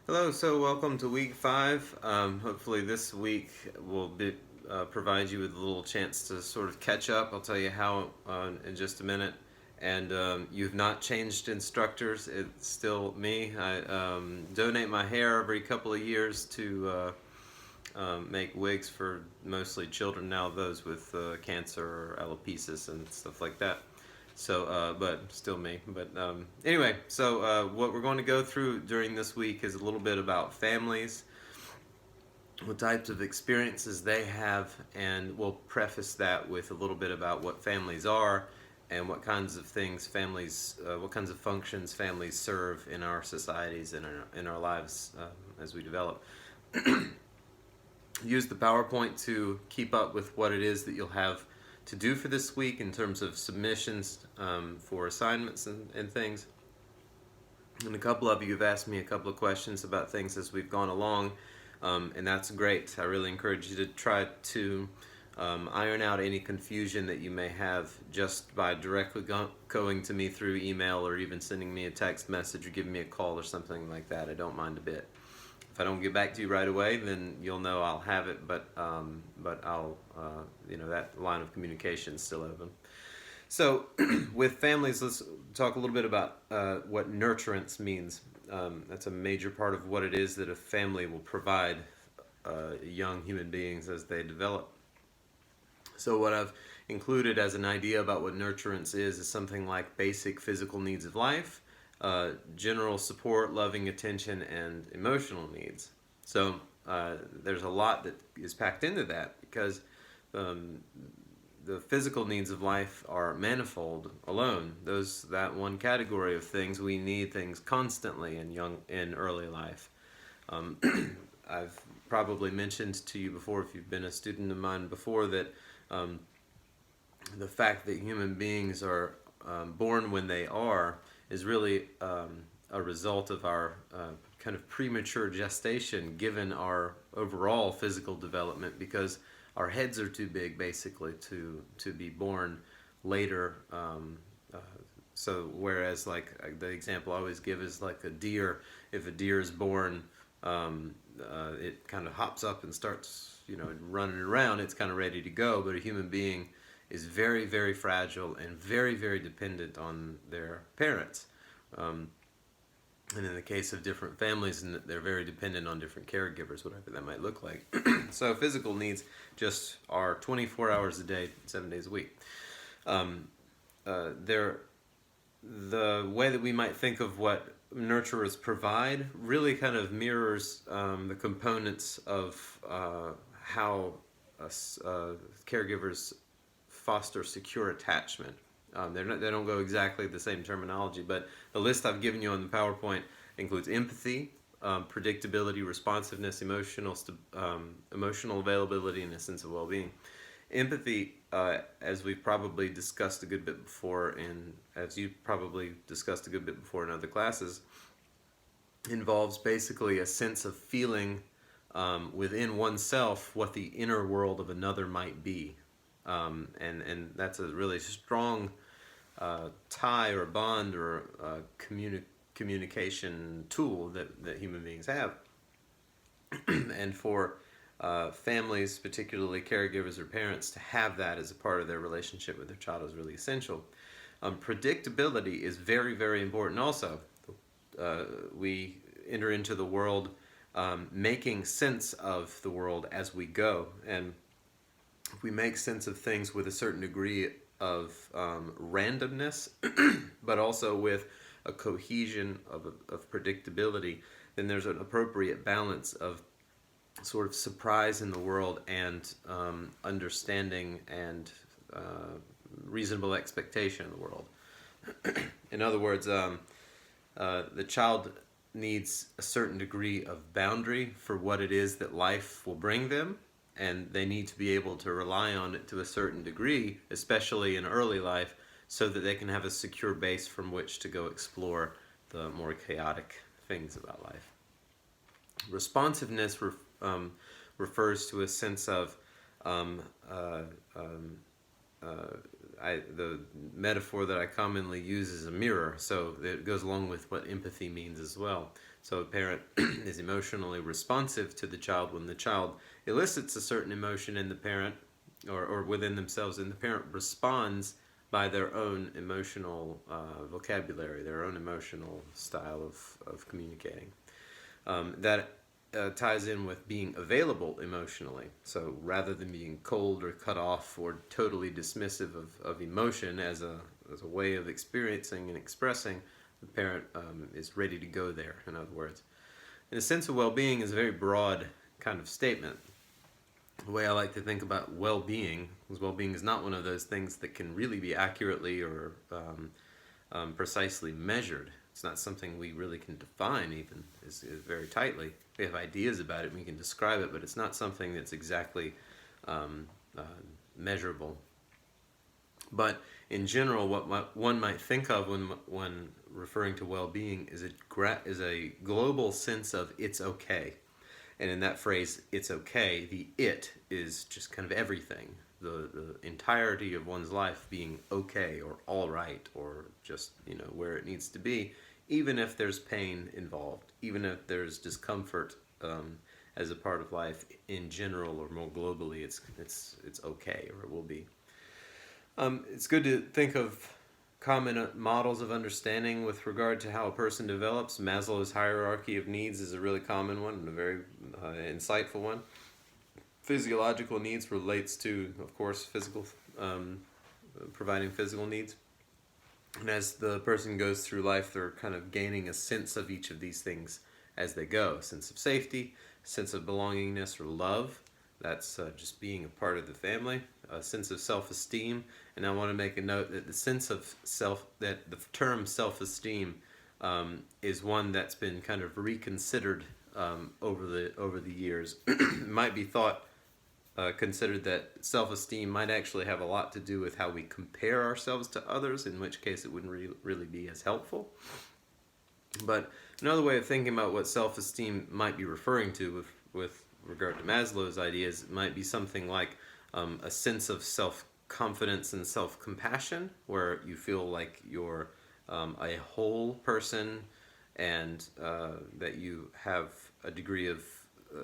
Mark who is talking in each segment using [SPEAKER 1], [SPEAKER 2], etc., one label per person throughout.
[SPEAKER 1] Hello, so welcome to week 5. Hopefully this week will provide you with a little chance to sort of catch up. I'll tell you how in just a minute. And you've not changed instructors. It's still me. I donate my hair every couple of years to make wigs for mostly children now, those with cancer or alopecia and stuff like that. So, but still me. But anyway, so what we're going to go through during this week is a little bit about families, what types of experiences they have, and we'll preface that with a little bit about what families are and what kinds of things families, what kinds of functions families serve in our societies and in our lives as we develop. Use the PowerPoint to keep up with what it is that you'll have to do for this week in terms of submissions for assignments and things. And a couple of you have asked me a couple of questions about things as we've gone along, and that's great. I really encourage you to try to iron out any confusion that you may have just by directly going to me through email or even sending me a text message or giving me a call or something like that. I don't mind a bit. If I don't get back to you right away, then you'll know I'll have it, but I'll, that line of communication is still open. So with families, let's talk a little bit about what nurturance means. That's a major part of what it is that a family will provide young human beings as they develop. So what I've included as an idea about what nurturance is something like basic physical needs of life, general support, loving attention, and emotional needs. So there's a lot that is packed into that because the physical needs of life are manifold alone. That one category of things, we need things constantly in early life. I've probably mentioned to you before, if you've been a student of mine before, that the fact that human beings are born when they are is really a result of our kind of premature gestation given our overall physical development, because our heads are too big basically to be born later. So whereas like the example I always give is like a deer. If a deer is born, it kind of hops up and starts running around. It's kind of ready to go. But a human being is very, very fragile and very, very dependent on their parents. And in the case of different families, they're very dependent on different caregivers, whatever that might look like. So physical needs just are 24 hours a day, 7 days a week. The way that we might think of what nurturers provide really kind of mirrors the components of how caregivers foster secure attachment. They don't go exactly the same terminology, but the list I've given you on the PowerPoint includes empathy, predictability, responsiveness, emotional availability, and a sense of well-being. Empathy, as we've probably discussed a good bit before, and as you probably discussed a good bit before in other classes, involves basically a sense of feeling within oneself what the inner world of another might be. And that's a really strong tie or bond or communication tool that human beings have. And for families, particularly caregivers or parents, to have that as a part of their relationship with their child is really essential. Predictability is very, very important also. We enter into the world making sense of the world as we go, and if we make sense of things with a certain degree of randomness, but also with a cohesion of predictability, then there's an appropriate balance of sort of surprise in the world and understanding and reasonable expectation in the world. In other words, the child needs a certain degree of boundary for what it is that life will bring them, and they need to be able to rely on it to a certain degree, especially in early life, so that they can have a secure base from which to go explore the more chaotic things about life. Responsiveness refers to a sense of the metaphor that I commonly use is a mirror, so it goes along with what empathy means as well. So a parent is emotionally responsive to the child when the child elicits a certain emotion in the parent or within themselves, and the parent responds by their own emotional vocabulary, their own emotional style of communicating. That ties in with being available emotionally. So rather than being cold or cut off or totally dismissive of emotion as a way of experiencing and expressing, the parent is ready to go there, in other words. And a sense of well-being is a very broad kind of statement. The way I like to think about well-being is not one of those things that can really be accurately or precisely measured. It's not something we really can define even is very tightly. We have ideas about it and we can describe it, but it's not something that's exactly measurable. But in general, what one might think of when referring to well-being is a global sense of it's okay. And in that phrase, it's okay, the it is just kind of everything. The entirety of one's life being okay or all right or just, where it needs to be, even if there's pain involved, even if there's discomfort as a part of life in general or more globally, it's okay, or it will be. It's good to think of common models of understanding with regard to how a person develops. Maslow's hierarchy of needs is a really common one and a very insightful one. Physiological needs relates to, of course, providing physical needs. And as the person goes through life, they're kind of gaining a sense of each of these things as they go. A sense of safety, a sense of belongingness or love. That's just being a part of the family. A sense of self-esteem. And I want to make a note that the term self-esteem is one that's been kind of reconsidered over the years. It might be considered that self-esteem might actually have a lot to do with how we compare ourselves to others, in which case it wouldn't really be as helpful. But another way of thinking about what self-esteem might be referring to with regard to Maslow's ideas might be something like a sense of self-confidence and self-compassion, where you feel like you're a whole person and that you have a degree of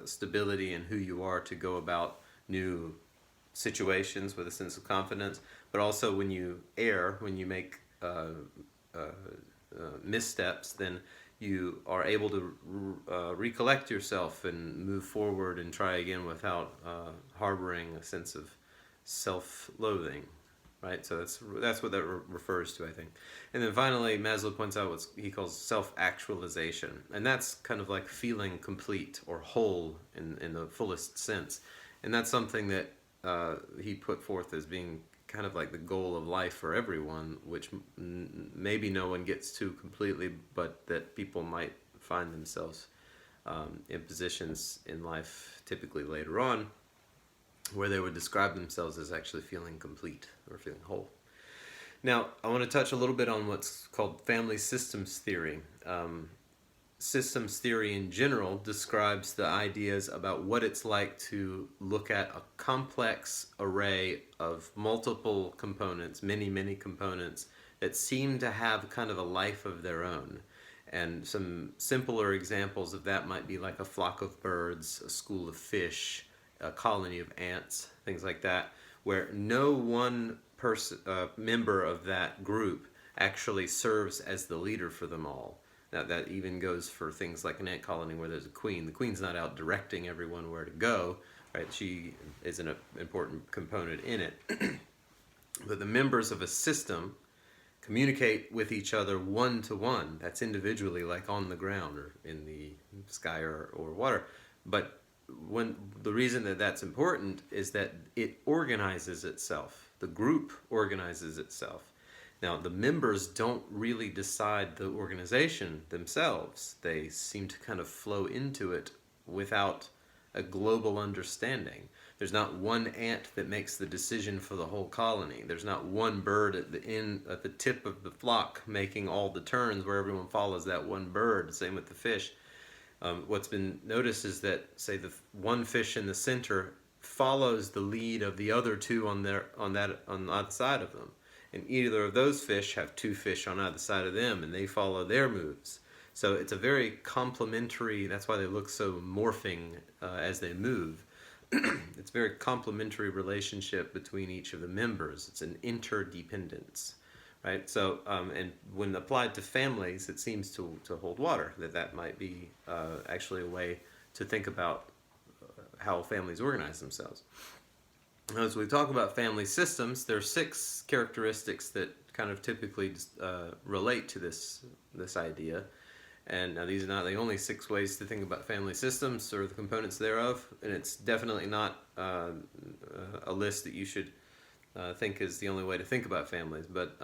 [SPEAKER 1] stability in who you are to go about new situations with a sense of confidence. But also when you make missteps, then you are able to recollect yourself and move forward and try again without harboring a sense of self-loathing, right? So that's what that refers to, I think. And then finally, Maslow points out what he calls self-actualization, and that's kind of like feeling complete or whole in the fullest sense. And that's something that he put forth as being kind of like the goal of life for everyone, which maybe no one gets to completely, but that people might find themselves in positions in life, typically later on, where they would describe themselves as actually feeling complete or feeling whole. Now, I want to touch a little bit on what's called family systems theory. Systems theory in general describes the ideas about what it's like to look at a complex array of multiple components, many components that seem to have kind of a life of their own. And some simpler examples of that might be like a flock of birds, a school of fish, a colony of ants, things like that, where no one member of that group actually serves as the leader for them all. Now, that even goes for things like an ant colony where there's a queen. The queen's not out directing everyone where to go, right? She is an important component in it. But the members of a system communicate with each other one-to-one. That's individually, like on the ground or in the sky or water. But the reason that that's important is that it organizes itself. The group organizes itself. Now, the members don't really decide the organization themselves. They seem to kind of flow into it without a global understanding. There's not one ant that makes the decision for the whole colony. There's not one bird at the tip of the flock making all the turns where everyone follows that one bird. Same with the fish. What's been noticed is that, say, the one fish in the center follows the lead of the other two on the other side of them. and either of those fish have two fish on either side of them, and they follow their moves. So it's a very complementary, that's why they look so morphing as they move. It's a very complementary relationship between each of the members. It's an interdependence, right? So, and when applied to families, it seems to hold water, that might be actually a way to think about how families organize themselves. As we talk about family systems, there are 6 characteristics that kind of typically relate to this idea. And now these are not the only 6 ways to think about family systems or the components thereof, and it's definitely not a list that you should think is the only way to think about families, but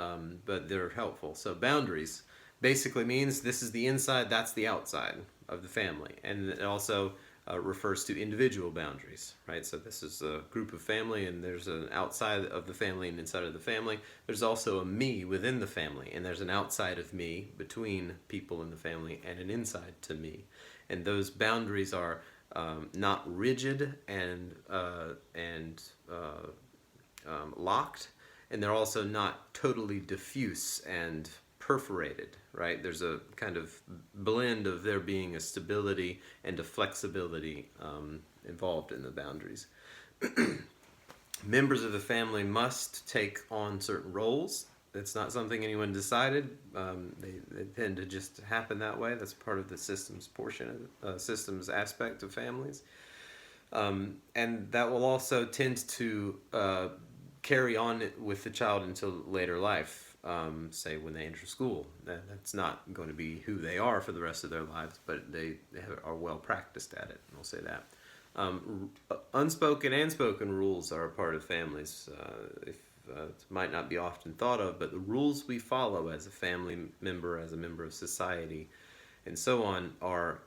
[SPEAKER 1] they're helpful. So boundaries basically means this is the inside, that's the outside of the family, and it also refers to individual boundaries, right? So this is a group of family, and there's an outside of the family and inside of the family. There's also a me within the family, and there's an outside of me between people in the family and an inside to me. And those boundaries are not rigid and locked, and they're also not totally diffuse and perforated, right? There's a kind of blend of there being a stability and a flexibility involved in the boundaries. Members of the family must take on certain roles. It's not something anyone decided. They tend to just happen that way. That's part of the systems portion, systems aspect of families. And that will also tend to carry on with the child until later life. Say when they enter school. That's not going to be who they are for the rest of their lives, but they are well practiced at it, and we'll say that. Unspoken and spoken rules are a part of families. It might not be often thought of, but the rules we follow as a family member, as a member of society, and so on are,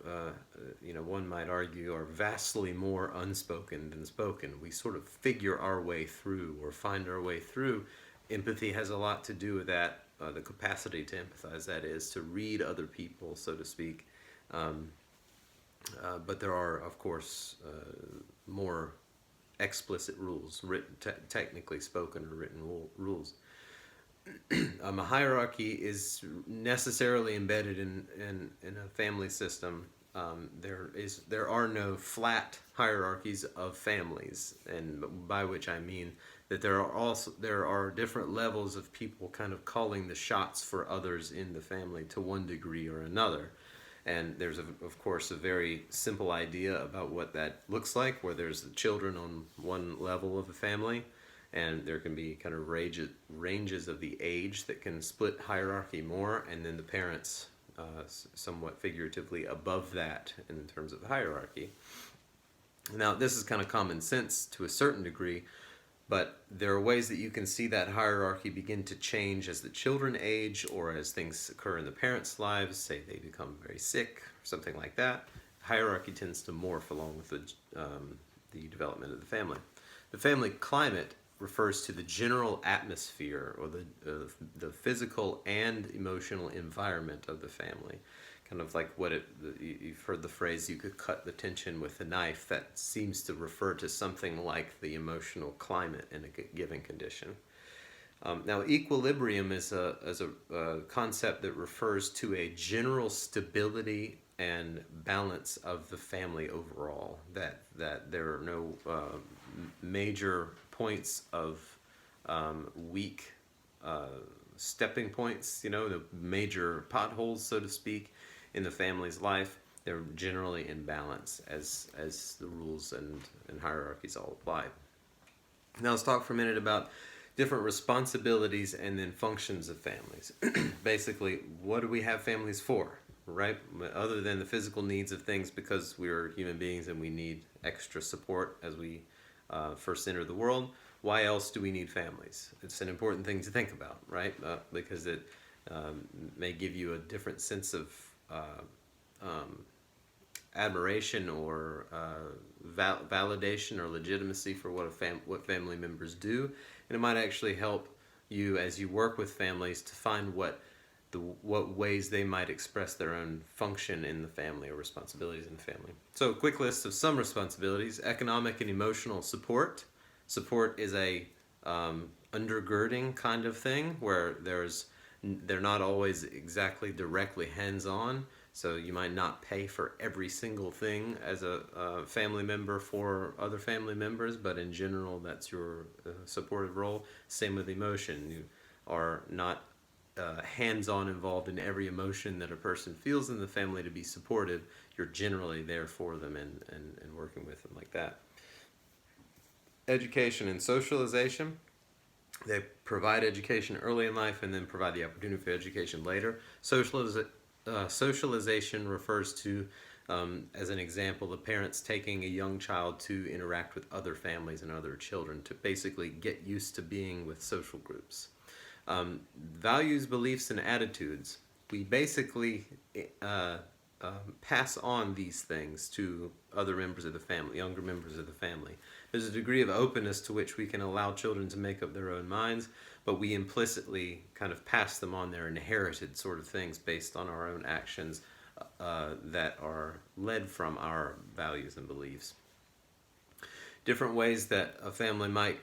[SPEAKER 1] one might argue, are vastly more unspoken than spoken. We sort of figure our way through or find our way through. Empathy has a lot to do with that, the capacity to empathize, that is, to read other people, so to speak. But there are, of course, more explicit rules, written, technically spoken or written rules. A hierarchy is necessarily embedded in a family system. There are no flat hierarchies of families, and by which I mean that there are different levels of people kind of calling the shots for others in the family to one degree or another. And there's of course a very simple idea about what that looks like, where there's the children on one level of the family, and there can be kind of ranges of the age that can split hierarchy more, and then the parents somewhat figuratively above that in terms of the hierarchy. Now this is kind of common sense to a certain degree, but there are ways that you can see that hierarchy begin to change as the children age, or as things occur in the parents' lives, say they become very sick, or something like that. Hierarchy tends to morph along with the development of the family. The family climate refers to the general atmosphere, or the physical and emotional environment of the family. Kind of like you've heard the phrase, you could cut the tension with a knife. That seems to refer to something like the emotional climate in a given condition. Now, equilibrium is a concept that refers to a general stability and balance of the family overall. That there are no major points of weak stepping points, the major potholes, so to speak, in the family's life. They're generally in balance as the rules and hierarchies all apply. Now let's talk for a minute about different responsibilities and then functions of families. Basically, what do we have families for, right? Other than the physical needs of things, because we're human beings and we need extra support as we first enter the world. Why else do we need families? It's an important thing to think about, right? Because it may give you a different sense of admiration or validation or legitimacy for what family members do, and it might actually help you as you work with families to find what ways they might express their own function in the family or responsibilities in the family. So a quick list of some responsibilities: economic and emotional support. Support is a undergirding kind of thing where they're not always exactly directly hands-on. So you might not pay for every single thing as a family member for other family members, but in general, that's your supportive role. Same with emotion. You are not hands-on involved in every emotion that a person feels in the family to be supportive. You're generally there for them and working with them like that. Education and socialization. They provide education early in life and then provide the opportunity for education later. Socialization refers to, as an example, the parents taking a young child to interact with other families and other children to basically get used to being with social groups. Values, beliefs, and attitudes. We basically pass on these things to other members of the family, younger members of the family. There's a degree of openness to which we can allow children to make up their own minds, but we implicitly kind of pass them on their inherited sort of things based on our own actions that are led from our values and beliefs. Different ways that a family might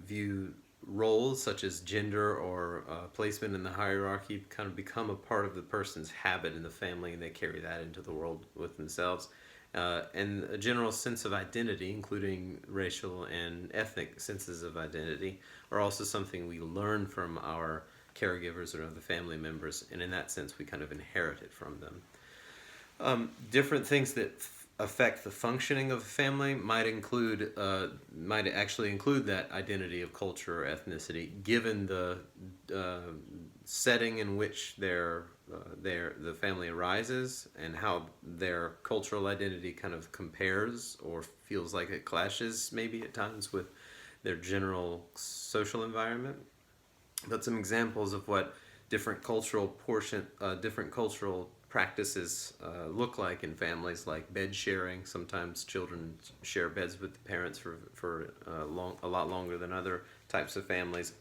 [SPEAKER 1] view roles such as gender or placement in the hierarchy kind of become a part of the person's habit in the family, and they carry that into the world with themselves. And a general sense of identity, including racial and ethnic senses of identity, are also something we learn from our caregivers or other family members, and in that sense we kind of inherit it from them. Different things that affect the functioning of a family might actually include that identity of culture or ethnicity, given the setting in which the family arises and how their cultural identity kind of compares or feels like it clashes maybe at times with their general social environment. But some examples of what different cultural practices look like in families, like bed sharing. Sometimes children share beds with the parents for a lot longer than other types of families.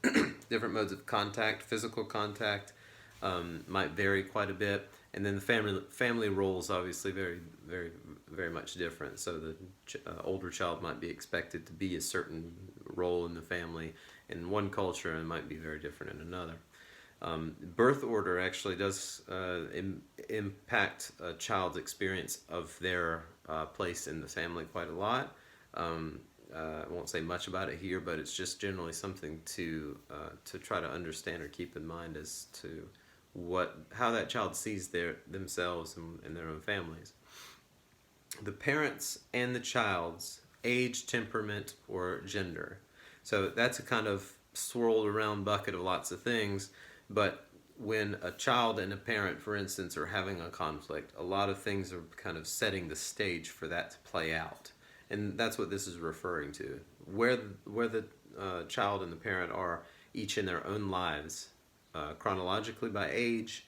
[SPEAKER 1] Different modes of contact, physical contact, might vary quite a bit, and then the family roles obviously very much different. So the older child might be expected to be a certain role in the family in one culture and might be very different in another. Birth order actually does impact a child's experience of their place in the family quite a lot. I won't say much about it here, but it's just generally something to try to understand or keep in mind as to how that child sees themselves and their own families. The parents and the child's age, temperament, or gender. So that's a kind of swirled around bucket of lots of things, but when a child and a parent, for instance, are having a conflict, a lot of things are kind of setting the stage for that to play out. And that's what this is referring to. Where the child and the parent are each in their own lives, chronologically by age,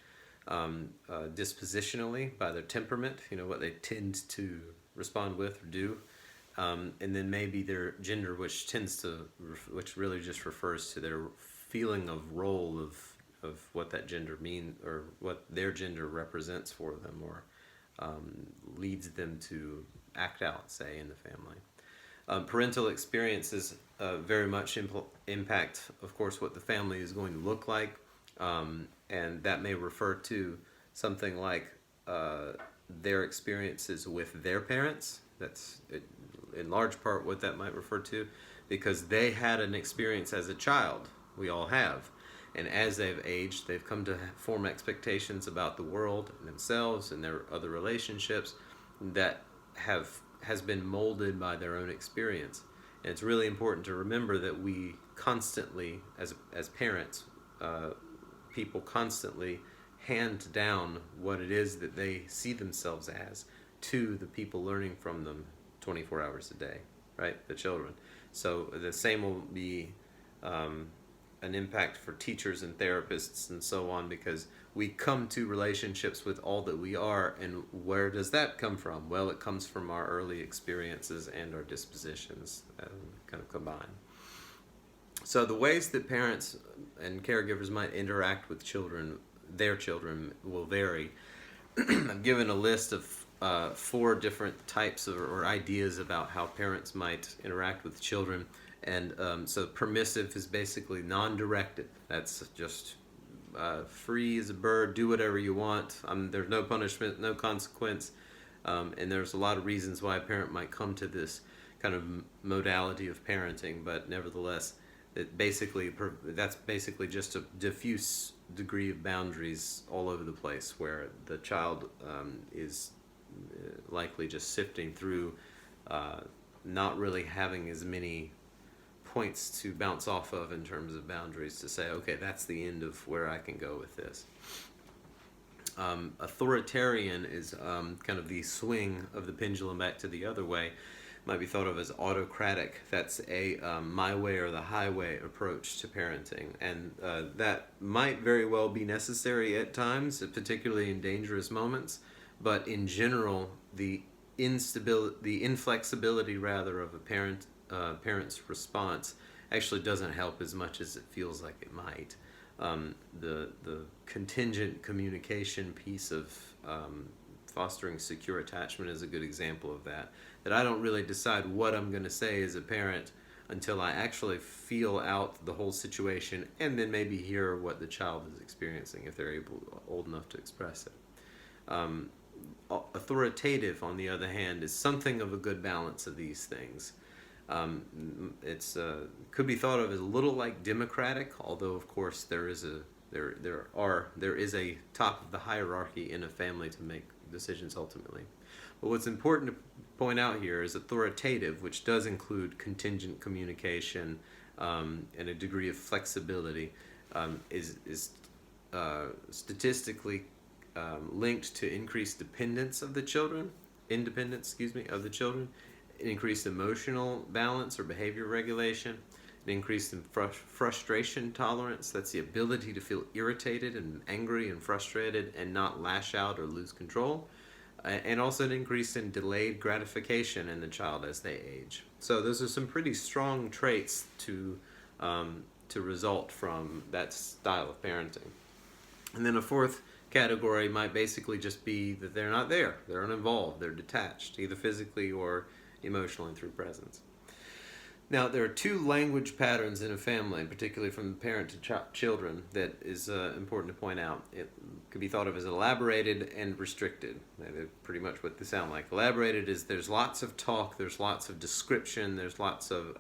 [SPEAKER 1] dispositionally by their temperament, what they tend to respond with or do, and then maybe their gender, which really just refers to their feeling of role of what that gender means or what their gender represents for them or leads them to act out, say, in the family. Parental experiences very much impact, of course, what the family is going to look like, and that may refer to something like their experiences with their parents. That's in large part what that might refer to, because they had an experience as a child. We all have. And as they've aged, they've come to form expectations about the world and themselves and their other relationships that has been molded by their own experience. And it's really important to remember that we constantly, as parents, people constantly hand down what it is that they see themselves as to the people learning from them 24 hours a day, right? The children. So the same will be an impact for teachers and therapists and so on, because we come to relationships with all that we are, and where does that come from? Well, it comes from our early experiences and our dispositions kind of combined. So the ways that parents and caregivers might interact with their children will vary. I've given a list of 4 different types or ideas about how parents might interact with children, And so permissive is basically non-directed. That's just free as a bird, do whatever you want. There's no punishment, no consequence. And there's a lot of reasons why a parent might come to this kind of modality of parenting, but nevertheless, that's basically just a diffuse degree of boundaries all over the place, where the child is likely just sifting through, not really having as many points to bounce off of in terms of boundaries to say, okay, that's the end of where I can go with this. Authoritarian is kind of the swing of the pendulum back to the other way. Might be thought of as autocratic. That's a my way or the highway approach to parenting, and that might very well be necessary at times, particularly in dangerous moments. But in general, the inflexibility rather of a parent's response actually doesn't help as much as it feels like it might. The contingent communication piece of fostering secure attachment is a good example of that. That I don't really decide what I'm going to say as a parent until I actually feel out the whole situation, and then maybe hear what the child is experiencing if they're old enough to express it. Authoritative, on the other hand, is something of a good balance of these things. It's could be thought of as a little like democratic, although of course there is a top of the hierarchy in a family to make decisions ultimately. But what's important to point out here is authoritative, which does include contingent communication and a degree of flexibility, is statistically linked to increased independence of the children, increased emotional balance or behavior regulation, an increase in frustration tolerance. That's the ability to feel irritated and angry and frustrated and not lash out or lose control. And also an increase in delayed gratification in the child as they age. So those are some pretty strong traits to result from that style of parenting. And then a fourth category might basically just be that they're not there, they're uninvolved, they're detached, either physically or emotionally through presence. Now, there are two language patterns in a family, particularly from parent to children, that is important to point out. It could be thought of as elaborated and restricted. They're pretty much what they sound like. Elaborated is there's lots of talk, there's lots of description, there's lots of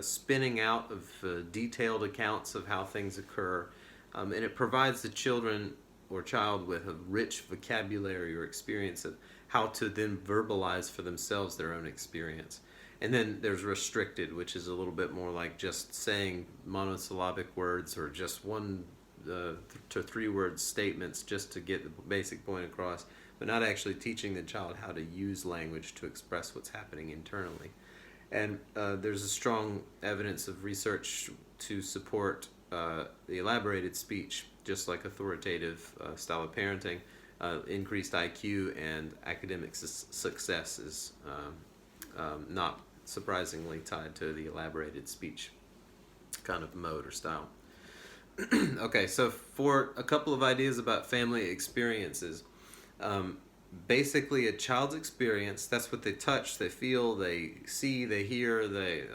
[SPEAKER 1] spinning out of detailed accounts of how things occur, and it provides the children or child with a rich vocabulary or experience of how to then verbalize for themselves their own experience. And then there's restricted, which is a little bit more like just saying monosyllabic words or just 1 to 3 word statements just to get the basic point across, but not actually teaching the child how to use language to express what's happening internally. And there's a strong evidence of research to support the elaborated speech, just like authoritative style of parenting. Increased IQ and academic success is not surprisingly tied to the elaborated speech kind of mode or style. Okay, so for a couple of ideas about family experiences, basically a child's experience, that's what they touch, they feel, they see, they hear,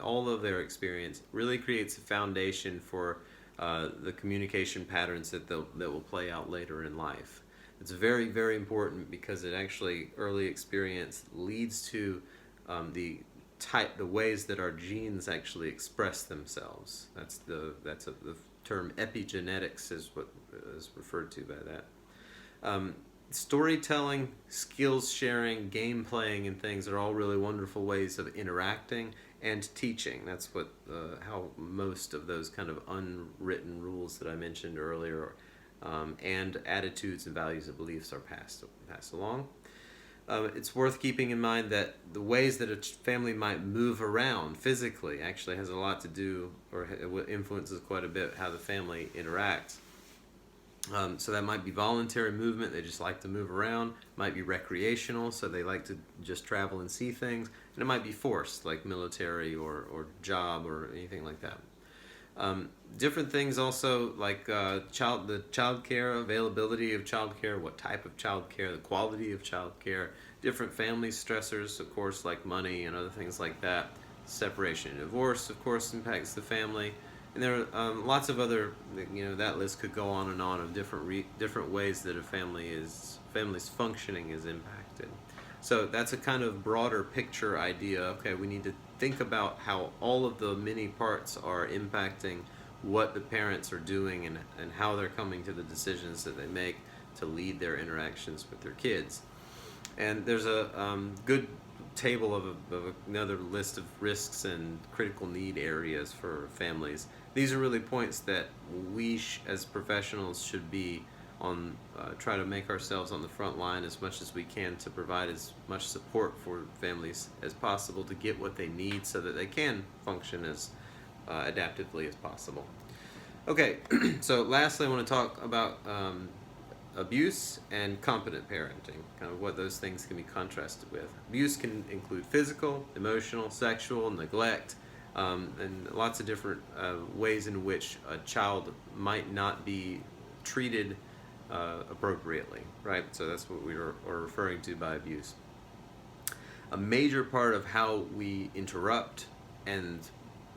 [SPEAKER 1] all of their experience really creates a foundation for the communication patterns that will play out later in life. It's very, very important because it actually, early experience leads to the ways that our genes actually express themselves. The term epigenetics is what is referred to by that. Storytelling, skills sharing, game playing, and things are all really wonderful ways of interacting and teaching. That's what how most of those kind of unwritten rules that I mentioned earlier and attitudes and values and beliefs are passed along. It's worth keeping in mind that the ways that a family might move around physically actually has a lot to do, or influences quite a bit how the family interacts. So that might be voluntary movement, they just like to move around. Might be recreational, so they like to just travel and see things. And it might be forced, like military or job or anything like that. Different things also like the child care, availability of child care, what type of child care, the quality of child care, different family stressors, of course, like money and other things like that. Separation and divorce, of course, impacts the family. And there are lots of other, that list could go on and on of different ways that a family's functioning is impacted. So that's a kind of broader picture idea. Okay, we need to think about how all of the many parts are impacting what the parents are doing and how they're coming to the decisions that they make to lead their interactions with their kids. And there's a good table of another list of risks and critical need areas for families. These are really points that we as professionals should be on, try to make ourselves on the front line as much as we can to provide as much support for families as possible to get what they need so that they can function as adaptively as possible. Okay, so lastly I want to talk about abuse and competent parenting, kind of what those things can be contrasted with. Abuse can include physical, emotional, sexual, neglect, and lots of different ways in which a child might not be treated appropriately, right? So that's what we are referring to by abuse. A major part of how we interrupt and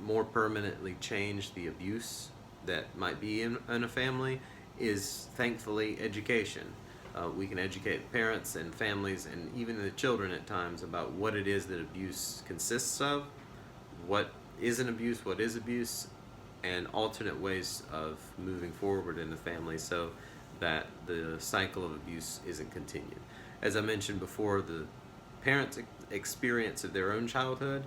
[SPEAKER 1] more permanently change the abuse that might be in a family is thankfully education. We can educate parents and families and even the children at times about what it is that abuse consists of, what isn't abuse, what is abuse, and alternate ways of moving forward in the family so that the cycle of abuse isn't continued. As I mentioned before, the parents' experience of their own childhood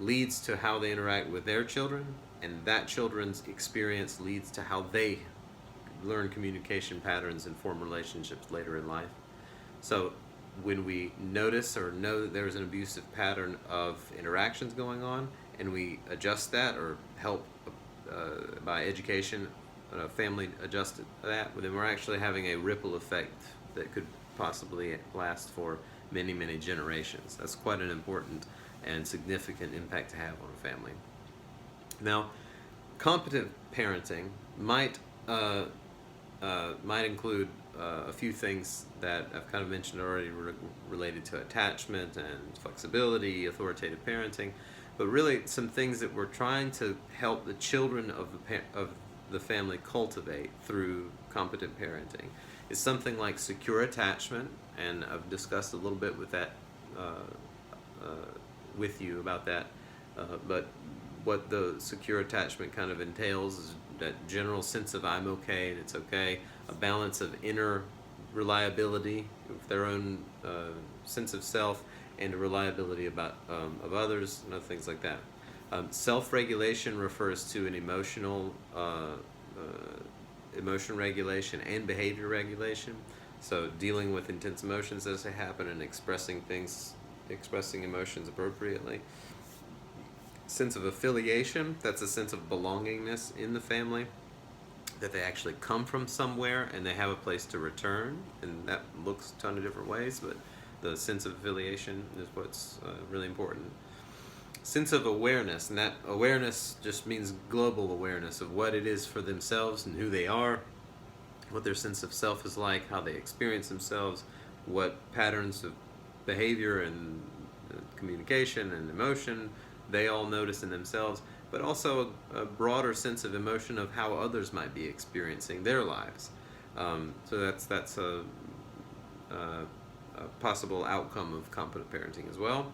[SPEAKER 1] leads to how they interact with their children, and that children's experience leads to how they learn communication patterns and form relationships later in life. So when we notice or know that there's an abusive pattern of interactions going on, and we adjust that or help by education, family adjust that, then we're actually having a ripple effect that could possibly last for many, many generations. That's quite an important and significant impact to have on a family. Now, competent parenting might include a few things that I've kind of mentioned already related to attachment and flexibility, authoritative parenting, but really some things that we're trying to help the children of the family cultivate through competent parenting is something like secure attachment, and I've discussed a little bit with that with you about that, but what the secure attachment kind of entails is that general sense of I'm okay and it's okay, a balance of inner reliability of their own sense of self and a reliability about of others and other things like that. Self-regulation refers to an emotion regulation and behavior regulation. So dealing with intense emotions as they happen and expressing emotions appropriately. Sense of affiliation, that's a sense of belongingness in the family, that they actually come from somewhere and they have a place to return, and that looks a ton of different ways, but the sense of affiliation is what's really important. Sense of awareness, and that awareness just means global awareness of what it is for themselves and who they are, what their sense of self is like, how they experience themselves, what patterns of behavior and communication and emotion they all notice in themselves, but also a broader sense of emotion of how others might be experiencing their lives. So that's a possible outcome of competent parenting as well.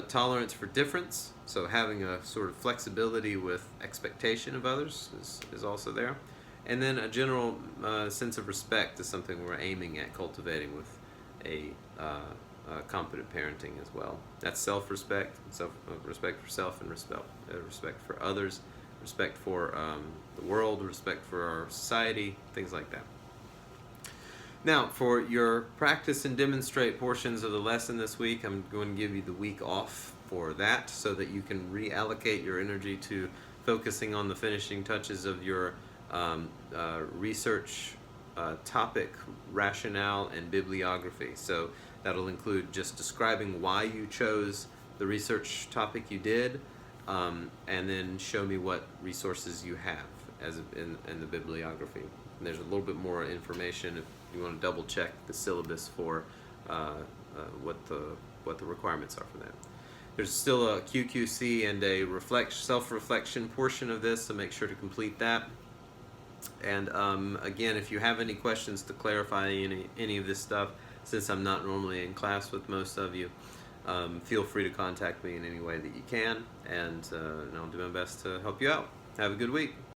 [SPEAKER 1] Tolerance for difference, so having a sort of flexibility with expectation of others is also there. And then a general sense of respect is something we're aiming at cultivating with a competent parenting as well. That's self-respect, respect for self and respect for others, respect for the world, respect for our society, things like that. Now, for your practice and demonstrate portions of the lesson this week, I'm going to give you the week off for that so that you can reallocate your energy to focusing on the finishing touches of your research topic, rationale, and bibliography. So that'll include just describing why you chose the research topic you did, and then show me what resources you have in the bibliography. And there's a little bit more information if you want to double check the syllabus for what the requirements are for that. There's still a QQC and a self-reflection portion of this, so make sure to complete that. And again, if you have any questions to clarify any of this stuff, since I'm not normally in class with most of you, feel free to contact me in any way that you can, and I'll do my best to help you out. Have a good week.